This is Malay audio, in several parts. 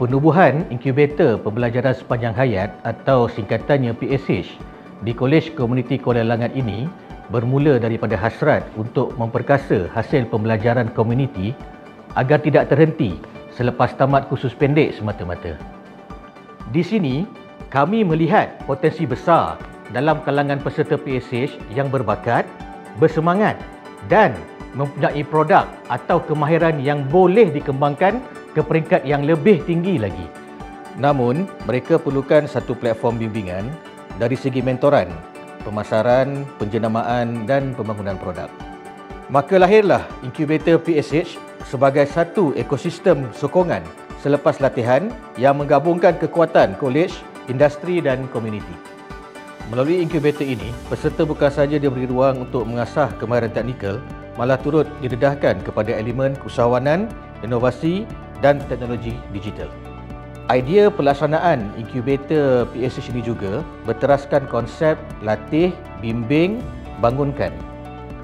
Penubuhan Inkubator Pembelajaran Sepanjang Hayat atau singkatannya PSH di Kolej Komuniti Kuala Langat ini bermula daripada hasrat untuk memperkasa hasil pembelajaran komuniti agar tidak terhenti selepas tamat kursus pendek semata-mata. Di sini, kami melihat potensi besar dalam kalangan peserta PSH yang berbakat, bersemangat dan mempunyai produk atau kemahiran yang boleh dikembangkan ke peringkat yang lebih tinggi lagi. Namun, mereka perlukan satu platform bimbingan dari segi mentoran, pemasaran, penjenamaan dan pembangunan produk. Maka lahirlah Inkubator PSH sebagai satu ekosistem sokongan selepas latihan yang menggabungkan kekuatan kolej, industri dan komuniti. Melalui inkubator ini, peserta bukan sahaja diberi ruang untuk mengasah kemahiran teknikal, malah turut didedahkan kepada elemen keusahawanan, inovasi dan teknologi digital. Idea pelaksanaan inkubator PSH ini juga berteraskan konsep latih, bimbing, bangunkan,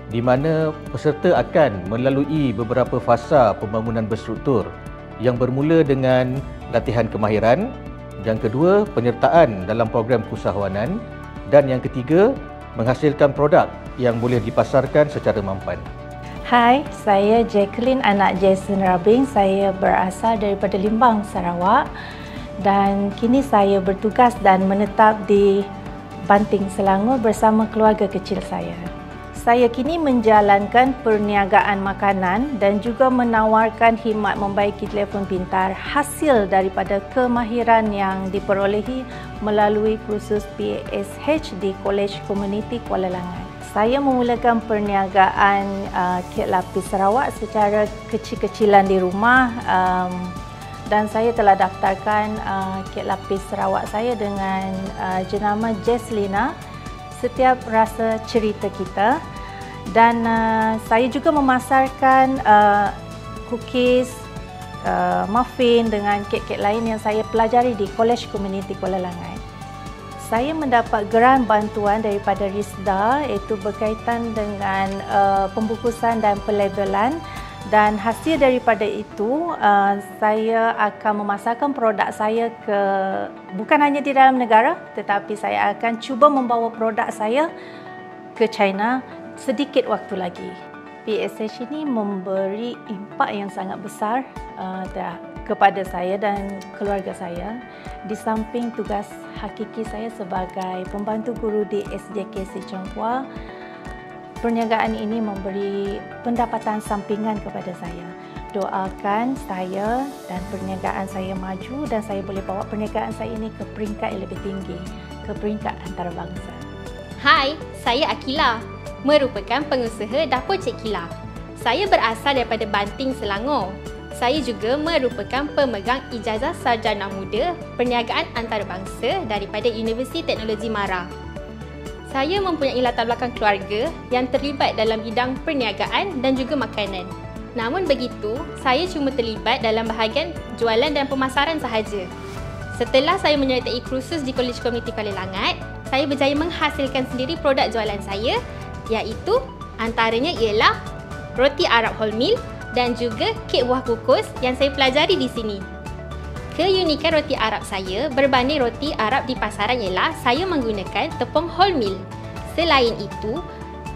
di mana peserta akan melalui beberapa fasa pembangunan berstruktur yang bermula dengan latihan kemahiran, yang kedua penyertaan dalam program keusahawanan dan yang ketiga menghasilkan produk yang boleh dipasarkan secara mampan. Hai, saya Jacqueline, anak Jason Rabing. Saya berasal daripada Limbang, Sarawak dan kini saya bertugas dan menetap di Banting, Selangor bersama keluarga kecil saya. Saya kini menjalankan perniagaan makanan dan juga menawarkan khidmat membaiki telefon pintar hasil daripada kemahiran yang diperolehi melalui kursus PSH di Kolej Komuniti Kuala Langat. Saya memulakan perniagaan kek lapis Sarawak secara kecil-kecilan di rumah dan saya telah daftarkan kek lapis Sarawak saya dengan jenama Jesslina, setiap rasa cerita kita, dan saya juga memasarkan cookies, muffin dengan kek-kek lain yang saya pelajari di Kolej Komuniti Kuala Langat. Saya mendapat geran bantuan daripada RISDA iaitu berkaitan dengan pembukusan dan pelabelan, dan hasil daripada itu saya akan memasarkan produk saya bukan hanya di dalam negara tetapi saya akan cuba membawa produk saya ke China sedikit waktu lagi. PSH ini memberi impak yang sangat besar kepada saya dan keluarga saya. Di samping tugas hakiki saya sebagai pembantu guru di SJK Sechonghua, perniagaan ini memberi pendapatan sampingan kepada saya. Doakan saya dan perniagaan saya maju dan saya boleh bawa perniagaan saya ini ke peringkat yang lebih tinggi, ke peringkat antarabangsa. Hai, saya Akila, merupakan pengusaha dapur Cik Kila. Saya berasal daripada Banting, Selangor. Saya juga merupakan pemegang ijazah sarjana muda perniagaan antarabangsa daripada Universiti Teknologi Mara. Saya mempunyai latar belakang keluarga yang terlibat dalam bidang perniagaan dan juga makanan. Namun begitu, saya cuma terlibat dalam bahagian jualan dan pemasaran sahaja. Setelah saya menyertai kursus di Kolej Komuniti Kuala Langat, saya berjaya menghasilkan sendiri produk jualan saya, iaitu antaranya ialah roti Arab wholemeal dan juga kek buah kukus yang saya pelajari di sini. Keunikan roti Arab saya berbanding roti Arab di pasaran ialah saya menggunakan tepung wholemeal. Selain itu,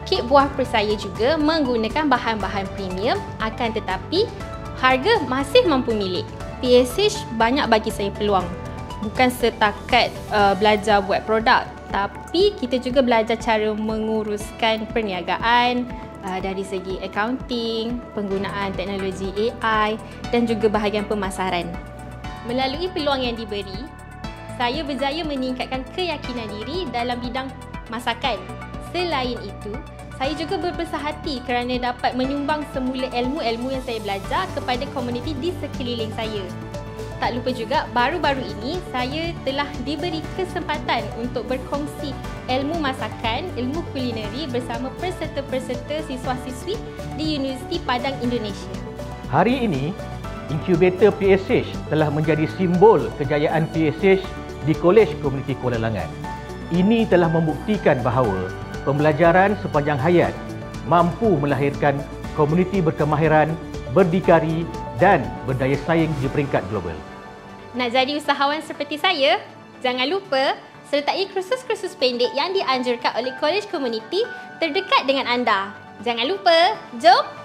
kek buah saya juga menggunakan bahan-bahan premium, akan tetapi harga masih mampu milik. PSH banyak bagi saya peluang. Bukan setakat belajar buat produk, tapi kita juga belajar cara menguruskan perniagaan, dari segi accounting, penggunaan teknologi AI dan juga bahagian pemasaran. Melalui peluang yang diberi, saya berjaya meningkatkan keyakinan diri dalam bidang masakan. Selain itu, saya juga berbesar hati kerana dapat menyumbang semula ilmu-ilmu yang saya belajar kepada komuniti di sekeliling saya. Tak lupa juga, baru-baru ini saya telah diberi kesempatan untuk berkongsi ilmu masakan, ilmu kulineri bersama peserta-peserta siswa-siswi di Universiti Padang, Indonesia. Hari ini, Inkubator PSH telah menjadi simbol kejayaan PSH di Kolej Komuniti Kuala Langat. Ini telah membuktikan bahawa pembelajaran sepanjang hayat mampu melahirkan komuniti berkemahiran, berdikari dan berdaya saing di peringkat global. Nak jadi usahawan seperti saya? Jangan lupa sertai kursus-kursus pendek yang dianjurkan oleh Kolej Komuniti terdekat dengan anda. Jangan lupa, jom